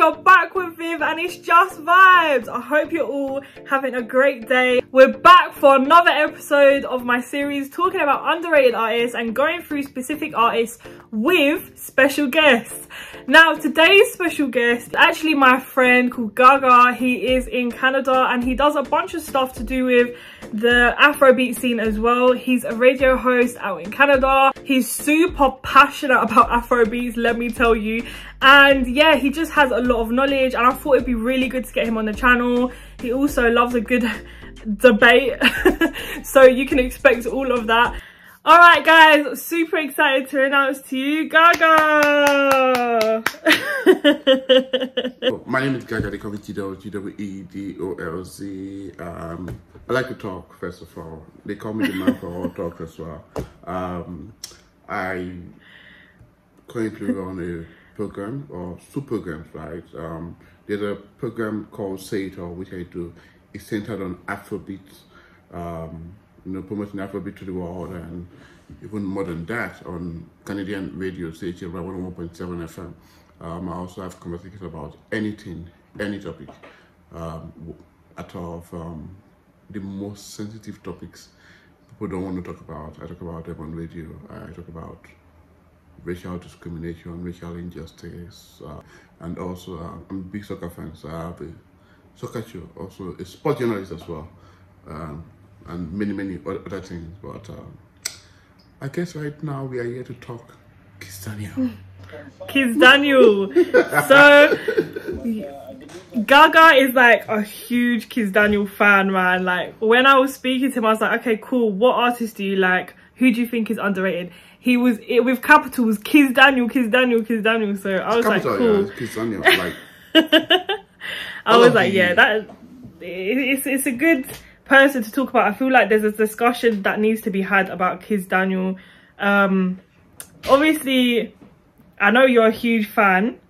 you're back with Viv and it's just vibes. I hope you're all having a great day. We're back for another episode of my series talking about underrated artists and going through specific artists with special guests. Now today's special guest is actually my friend called Gaga. He is in Canada and he does a bunch of stuff to do with the Afrobeat scene as well. He's a radio host out in Canada. He's super passionate about Afrobeats, let me tell you. And yeah, he just has a lot of knowledge and I thought it'd be really good to get him on the channel. He also loves a good debate, so you can expect all of that. All right guys, super excited to announce to you Gaga. My name is Gaga, they call me G-W-E-D-O-L-Z. I like to talk, first of all. They call me the man for all talk as well. I currently run a program, or two programs, right? There's a program called Say It All, which I do. It's centered on Afrobeat, you know, promoting Afrobeat to the world, and even more than that, on Canadian radio station, 101.7 FM. I also have conversations about anything, any topic, at all of the most sensitive topics people don't want to talk about. I talk about them on radio. I talk about racial discrimination, racial injustice, and also I'm a big soccer fan, so I have a soccer show, also a sport journalist as well, and many other things. But I guess right now we are here to talk Kizz Daniel. Kizz Daniel. So Gaga is like a huge Kizz Daniel fan, man. Like when I was speaking to him, I was like, okay, cool. What artist do you like? Who do you think is underrated? He was with capitals, Kizz Daniel, Kizz Daniel, Kizz Daniel. So I was like, cool. Yeah, Kizz Daniel, like. I was like, yeah, that it's a good person to talk about. I feel like there's a discussion that needs to be had about Kizz Daniel. Obviously, I know you're a huge fan.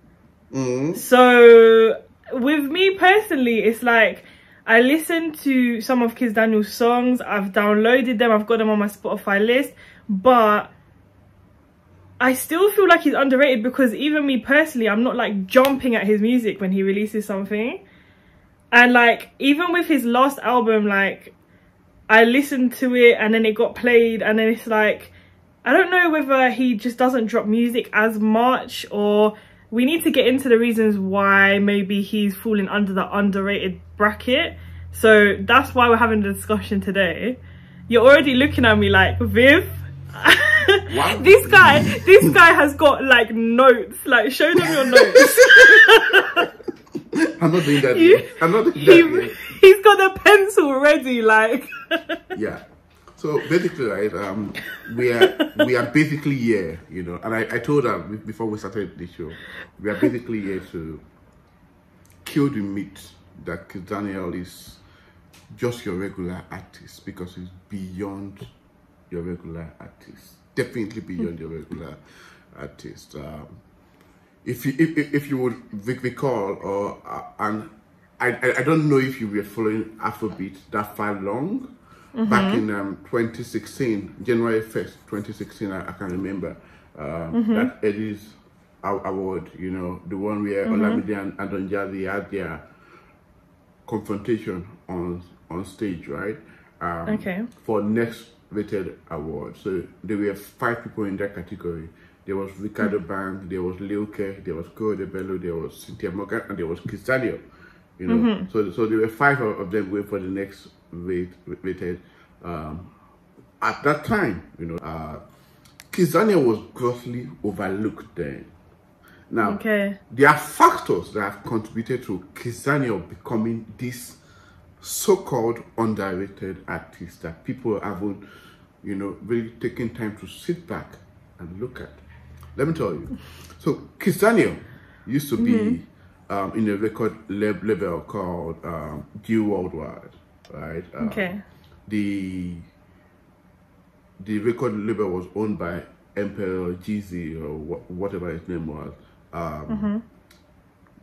So with me personally, it's like I listen to some of Kizz Daniel's songs. I've downloaded them. I've got them on my Spotify list, but I still feel like he's underrated because even me personally, I'm not like jumping at his music when he releases something. And like, even with his last album, like I listened to it and then it got played and then it's like, I don't know whether he just doesn't drop music as much, or we need to get into the reasons why maybe he's falling under the underrated bracket. So that's why we're having the discussion today. You're already looking at me like, Viv, this guy has got like notes. Like, show them your notes. I'm not doing that. I'm not doing that. He's got the pencil ready, like. Yeah. So basically, right, we are basically here, you know, and I told her before we started the show, we are basically here to kill the myth that Kizz Daniel is just your regular artist, because he's beyond your regular artist, definitely beyond your regular artist. If you would recall, or and I don't know if you were following Afrobeat that far long. Back in 2016, January 1st, 2016, I can remember that Eddie's award, you know, the one where Olamide and Don Jazzy had their confrontation on stage, right? For next rated award. So there were 5 people in that category. There was Ricardo Bang, there was Lil K, there was Cole De Bello, there was Cynthia Morgan, and there was Kizz Daniel. You know, so there were 5 of them going for the next rated. At that time, you know, Kizz Daniel was grossly overlooked then. Now, there are factors that have contributed to Kizz Daniel becoming this so-called underrated artist that people haven't, you know, really taken time to sit back and look at. Let me tell you. So Kizz Daniel used to be in a record label called G Worldwide, right? The record label was owned by Emperor GZ, or whatever his name was.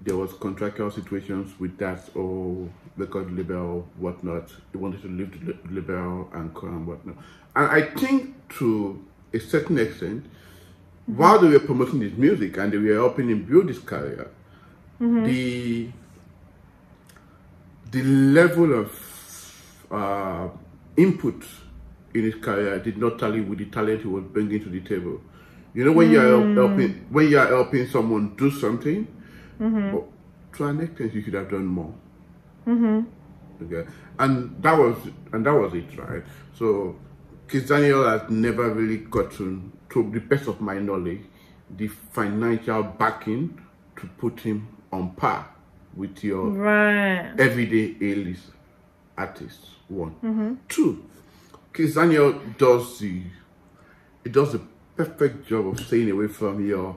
There was contractual situations with that old record label, whatnot. He wanted to leave the label and whatnot. And I think to a certain extent, while they were promoting his music and they were helping him build his career, the level of input in his career did not tally with the talent he was bringing to the table. You know, when you are helping someone do something, but to an extent you could have done more. Okay, and that was it, right? So Kizz Daniel has never really gotten, to the best of my knowledge, the financial backing to put him on par with your everyday A-list artists. One. Two, Kizz Daniel does the perfect job of staying away from your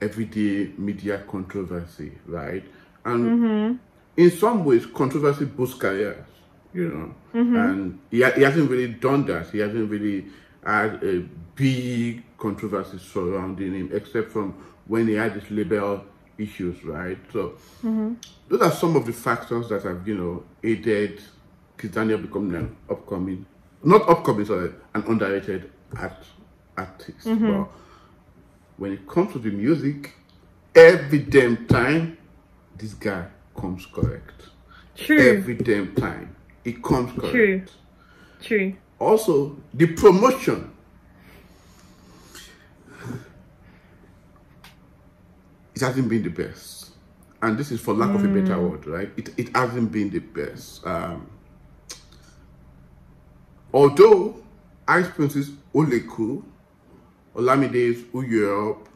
everyday media controversy, right? And in some ways, controversy boosts careers, you know. And he hasn't really done that. He hasn't really had a big controversy surrounding him, except from when he had his label issues, right? So those are some of the factors that have, you know, aided Kizz Daniel becoming an an underrated artist. But when it comes to the music, every damn time, this guy comes correct. True. Every damn time, it comes correct. True. Also, the promotion. It hasn't been the best. And this is for lack of a better word, right? It hasn't been the best. Although Ice Prince's Oleku, Olamide's Uyob,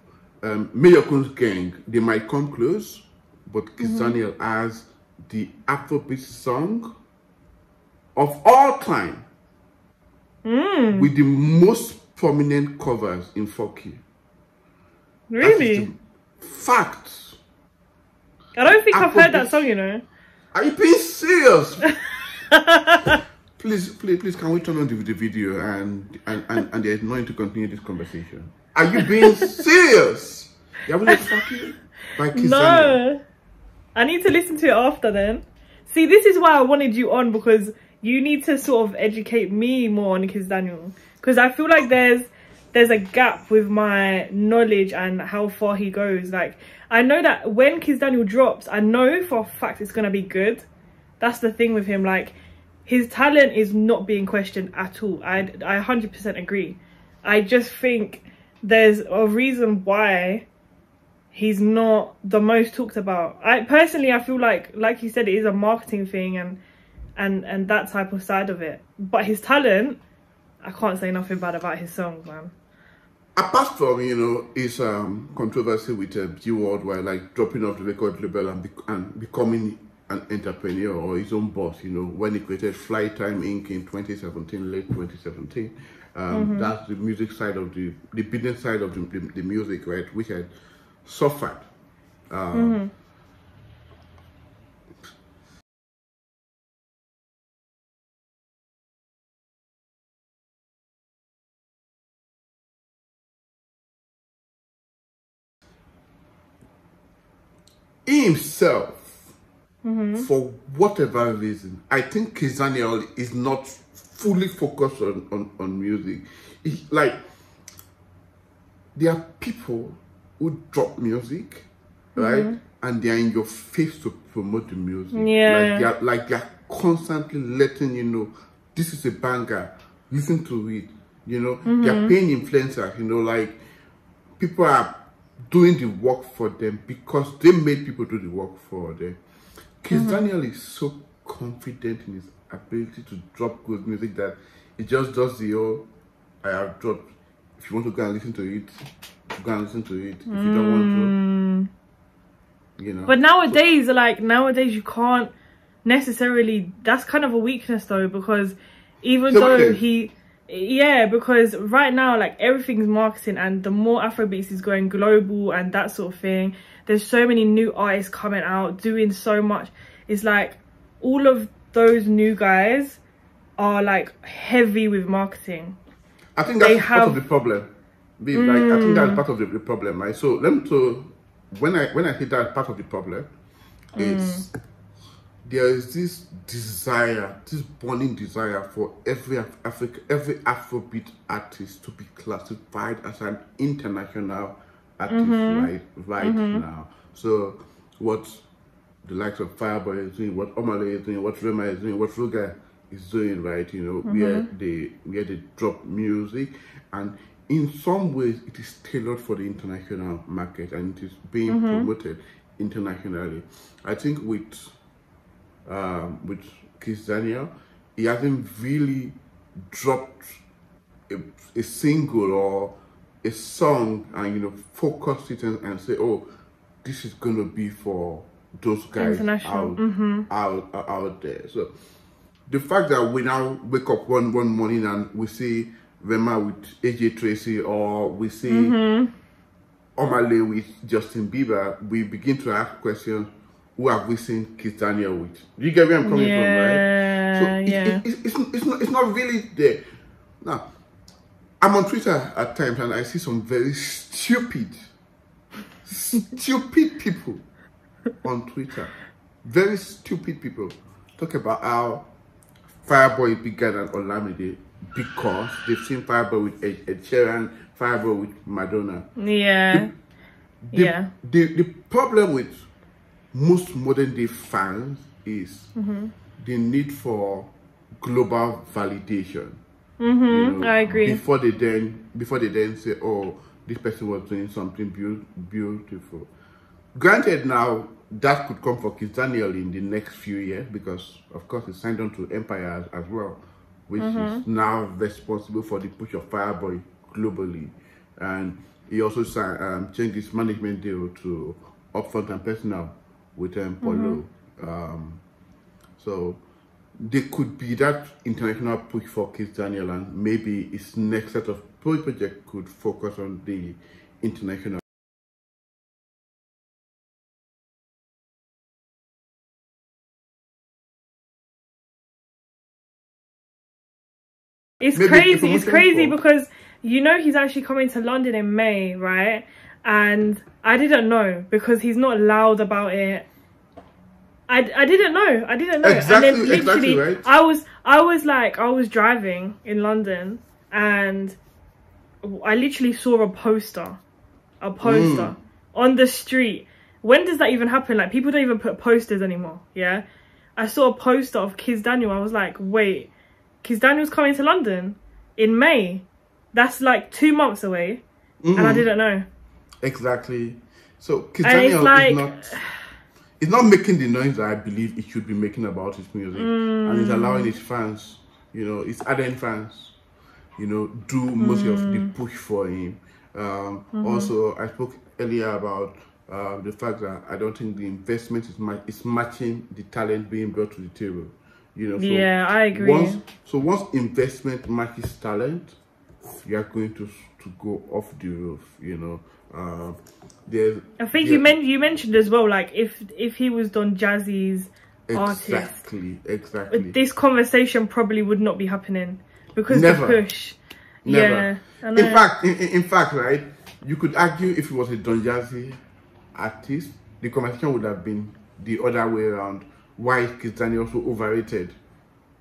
Mayokun's Gang, they might come close, but Kizz Daniel has the Afrobeat song of all time with the most prominent covers in 4K. Really? Facts. I don't think I've heard that song, you know. Are you being serious? Please, can we turn on the video and there's no need to continue this conversation? Are you being serious? You haven't listened to by Kizz Daniel? I need to listen to it after then. See, this is why I wanted you on, because you need to sort of educate me more on Kizz Daniel. Because I feel like there's a gap with my knowledge and how far he goes. Like, I know that when Kizz Daniel drops, I know for a fact it's going to be good. That's the thing with him. Like, his talent is not being questioned at all. I 100% agree. I just think there's a reason why he's not the most talked about. I feel like you said, it is a marketing thing and that type of side of it. But his talent, I can't say nothing bad about his songs, man. Apart from, you know, his controversy with G Worldwide, like dropping off the record label and becoming an entrepreneur or his own boss, you know, when he created Flight Time Inc. in 2017, late 2017. That's the music side of the business side of the music, right, which had suffered. Himself, for whatever reason, I think Kizz Daniel is not fully focused on music. Like, there are people who drop music, right, and they are in your face to promote the music. Yeah, like they are constantly letting you know this is a banger, listen to it. You know, they are paying influencers. You know, like, people are doing the work for them because they made people do the work for them. Kizz Daniel is so confident in his ability to drop good music that he just does the whole, I have dropped. If you want to go and listen to it, go and listen to it. If you don't want to, you know. But nowadays, you can't necessarily, that's kind of a weakness though, because even though because right now, like, everything's marketing, and the more Afrobeats is going global and that sort of thing, there's so many new artists coming out doing so much. It's like all of those new guys are like heavy with marketing. I think that's part of the problem. I think that's part of the problem, right? So when I think that's part of the problem, is there is this desire, this burning desire for every Afrobeat artist to be classified as an international artist, right now. So what the likes of Fireboy is doing, what Omale is doing, what Rema is doing, what Ruga is doing, right? You know, where they drop music, and in some ways it is tailored for the international market, and it is being promoted internationally. I think with Kizz Daniel, he hasn't really dropped a single or a song and, you know, focus it and say, oh, this is gonna be for those guys out there. So the fact that we now wake up one morning and we see Rema with AJ Tracy, or we see Omale with Justin Bieber, we begin to ask questions: who have we seen Kizz Daniel with? You get where I'm coming from, right? So it's not really there. Now, I'm on Twitter at times and I see some very stupid people on Twitter. Very stupid people talk about how Fireboy is bigger than Olamide because they've seen Fireboy with Ed Sheeran, Fireboy with Madonna. Yeah. The problem with most modern day fans is the need for global validation. You know, I agree. Before they then say, oh, this person was doing something beautiful. Granted, now that could come for Kizz Daniel in the next few years, because of course he signed on to Empire as well, which is now responsible for the push of Fireboy globally, and he also changed his management deal to Upfront and Personal with Polo. So there could be that international push for Kizz Daniel, and maybe his next set of project could focus on the international. It's crazy because, you know, he's actually coming to London in May, right? And I didn't know because he's not loud about it. I didn't know. Exactly, and then literally, right? I was driving in London and I literally saw a poster on the street. When does that even happen? Like, people don't even put posters anymore. Yeah, I saw a poster of Kizz Daniel. I was like, wait, Kizz Daniel's coming to London in May. That's like 2 months away, and I didn't know. Exactly. So Kizz Daniel is not making the noise that I believe it should be making about his music, and he's allowing his fans, you know, his ardent fans, you know, do most of the push for him. Also, I spoke earlier about the fact that I don't think the investment is matching the talent being brought to the table. You know, so yeah, I agree. Once investment matches talent, you are going to go off the roof. You know, I think you mentioned as well, like if he was Don Jazzy's artist, exactly, this conversation probably would not be happening because Never. the push. Never. Yeah, in fact, right? You could argue if it was a Don Jazzy artist, the conversation would have been the other way around. Why is Kizz Daniel so overrated?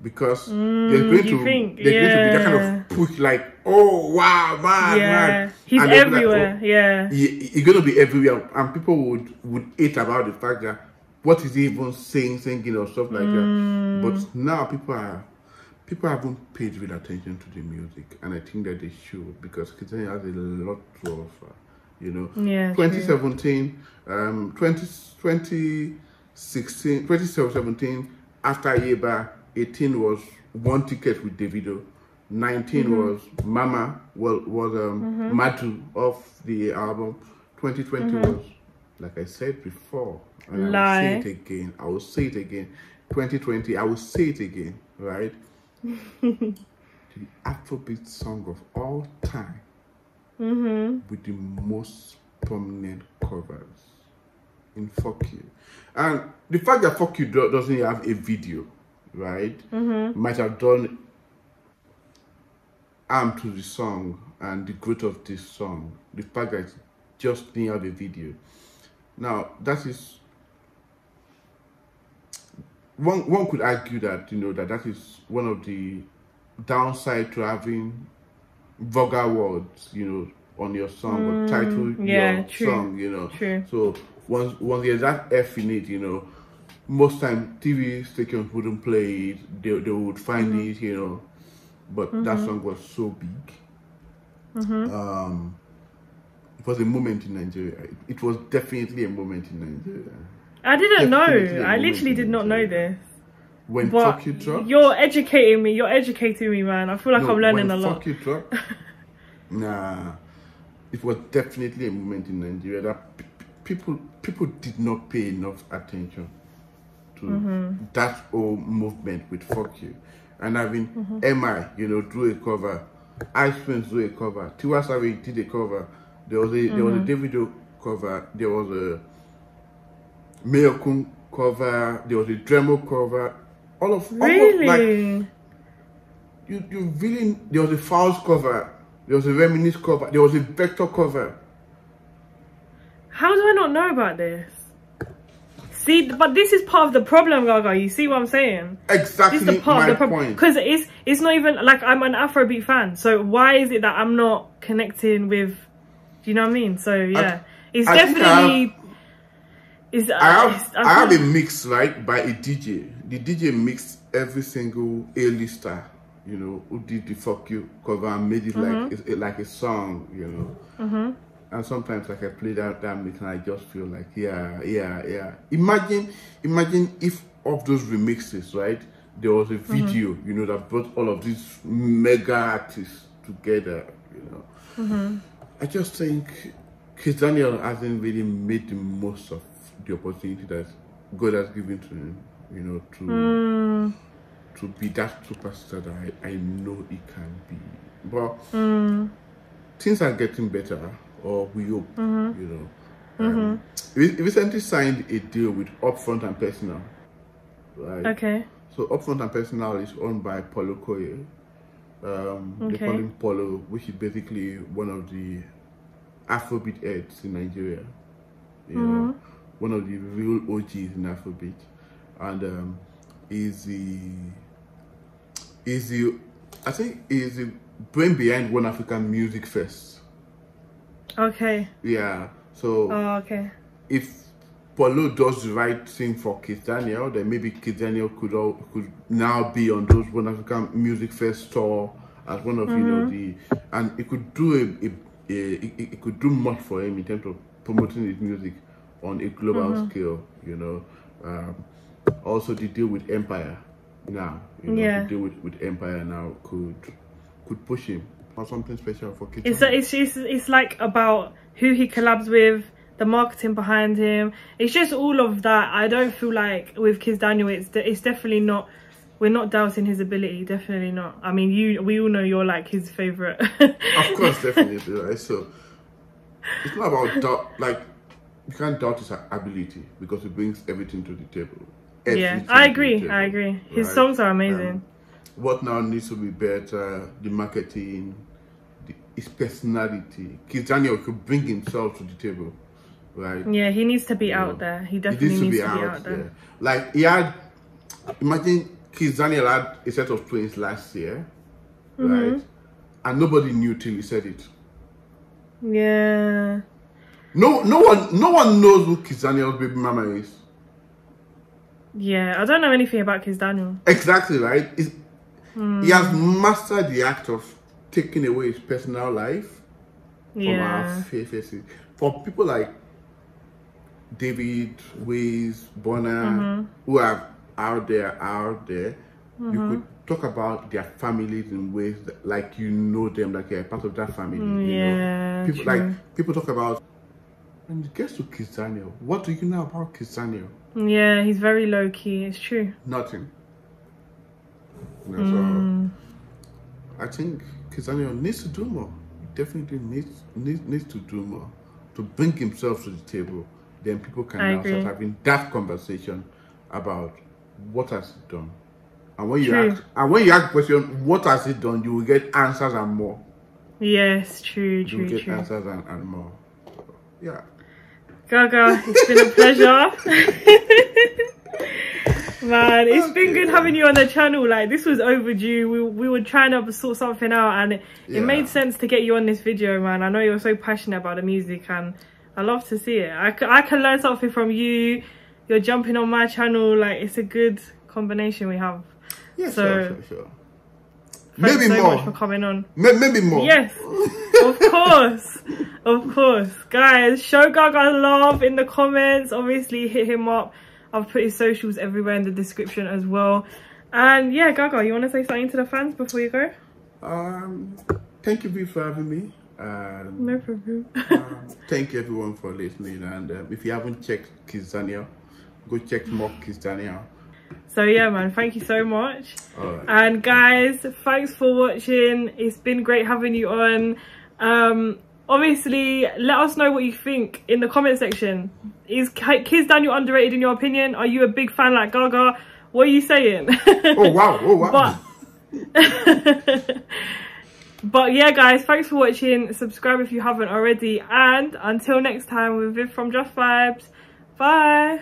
Because there's going to be that kind of push, like, oh wow, man, he's everywhere. Like, oh, he's going to be everywhere, and people would hate about the fact that what is he even singing or stuff like that. But now people haven't paid real attention to the music, and I think that they should, because Kizz Daniel has a lot to offer. You know, 2017, 2017, after Yeba, 18 was One Ticket with Davido, 19 was Mama, Madu off the album, 2020 was, like I said before, and I will say it again, 2020, I will say it again, right? The Afrobeat song of all time, with the most prominent covers in Fuck You. And the fact that Fuck You doesn't have a video, right, might have done harm to the song and the growth of this song. The fact that it just didn't have a video. Now, that is one could argue that, you know, that is one of the downside to having vulgar words, you know, on your song or title your song, you know. True. So once there's that F in it, you know, most time TV stations wouldn't play it. They would find it, you know. But that song was so big. It was a moment in Nigeria. It was definitely a moment in Nigeria. I didn't know. I literally did not know this. When Fuck You dropped? You're educating me. You're educating me, man. I feel like I'm learning a lot. Fuck You dropped? Nah. It was definitely a moment in Nigeria that people did not pay enough attention to that whole movement with Fuck You. And I mean, MI, you know, drew a cover. Ice Prince drew a cover. Tiwa Savage did a cover. There was a Davido cover. There was a Mayokun cover. There was a Dremo cover. Really? Like, you really. There was a Fowls cover. There was a Reminisce cover. There was a Vector cover. How do I not know about this? See, but this is part of the problem, Gaga. You see what I'm saying? Exactly. This is the part of the problem. Because it's not even like I'm an Afrobeat fan. So why is it that I'm not connecting with? Do you know what I mean? So yeah, it's definitely. I have a mix, right, by a DJ. The DJ mixed every single A-lister, you know, who did the Fuck You cover and made it like a song, you know. And sometimes like I play that mix and I just feel like yeah. Imagine if of those remixes, right, there was a video, you know, that brought all of these mega artists together, you know. I just think Kizz Daniel hasn't really made the most of the opportunity that God has given to him, you know, to be that superstar that I know he can be. But things are getting better, or we hope, you know. We recently signed a deal with Upfront and Personal, right? Okay. So Upfront and Personal is owned by Paulo Koye. They call him Paulo, which is basically one of the Afrobeat heads in Nigeria. You know, one of the real OGs in Afrobeat, and is the brain behind One African Music Fest. Okay. Yeah. So. Oh, okay. If Paulo does the right thing for Kizz Daniel, then maybe Kizz Daniel could now be on those One African Music Fest tour as one of you know and it could do it could do much for him in terms of promoting his music on a global scale, you know. Also the deal with Empire now, you know, the deal with Empire now could push him or something special for Kizz. It's like about who he collabs with, the marketing behind him. It's just all of that. I don't feel like with Kizz Daniel it's definitely not. We're not doubting his ability, definitely not. I mean, we all know you're like his favorite. Of course, definitely, right? So it's not about doubt. Like, you can't doubt his ability because he brings everything to the table. I agree. I agree. His songs are amazing. What now needs to be better? The marketing, his personality. Kizz Daniel could bring himself to the table, right? Yeah, he needs to be out there. He definitely needs to be out there. Like, he had, imagine Kizz Daniel had a set of twins last year, right? And nobody knew till he said it. Yeah. No one knows who Kizz Daniel's baby mama is. Yeah, I don't know anything about Kizz Daniel. Exactly, right? He has mastered the act of taking away his personal life from our faces. For people like David, Wiz, Bonner, who are out there, you could talk about their families in ways that, like, you know them, like you're a part of that family. You know? People talk about, when it gets to Kizz Daniel, what do you know about Kizz Daniel? Yeah, he's very low key. It's true. Nothing. You know, so I think Kizz Daniel needs to do more. He definitely needs to do more to bring himself to the table. Then people can now start having that conversation about what has he done. And when you ask the question, what has he done, you will get answers and more. Yes, true. You will get answers and more. Yeah. Gaga, it's been a pleasure. Man, it's been good having you on the channel. Like, this was overdue. We were trying to sort something out, and it made sense to get you on this video, man. I know you're so passionate about the music, and I love to see it. I can learn something from you. You're jumping on my channel. Like, it's a good combination we have. Yeah, so, sure. Maybe so more. Much for coming on. Maybe more. Yes, of course. Of course. Guys, show Gaga love in the comments. Obviously, hit him up. I've put his socials everywhere in the description as well. And yeah, Gaga, you want to say something to the fans before you go? Thank you for having me. No problem. Thank you everyone for listening. And if you haven't checked Kizz Daniel, go check more Kizz Daniel. So yeah, man, thank you so much. Right. And guys, thanks for watching. It's been great having you on. Obviously, let us know what you think in the comment section. Is Kizz Daniel underrated in your opinion? Are you a big fan like Gaga? What are you saying? Oh wow. But yeah, guys, thanks for watching. Subscribe if you haven't already. And until next time, with Viv from Just Vibes. Bye.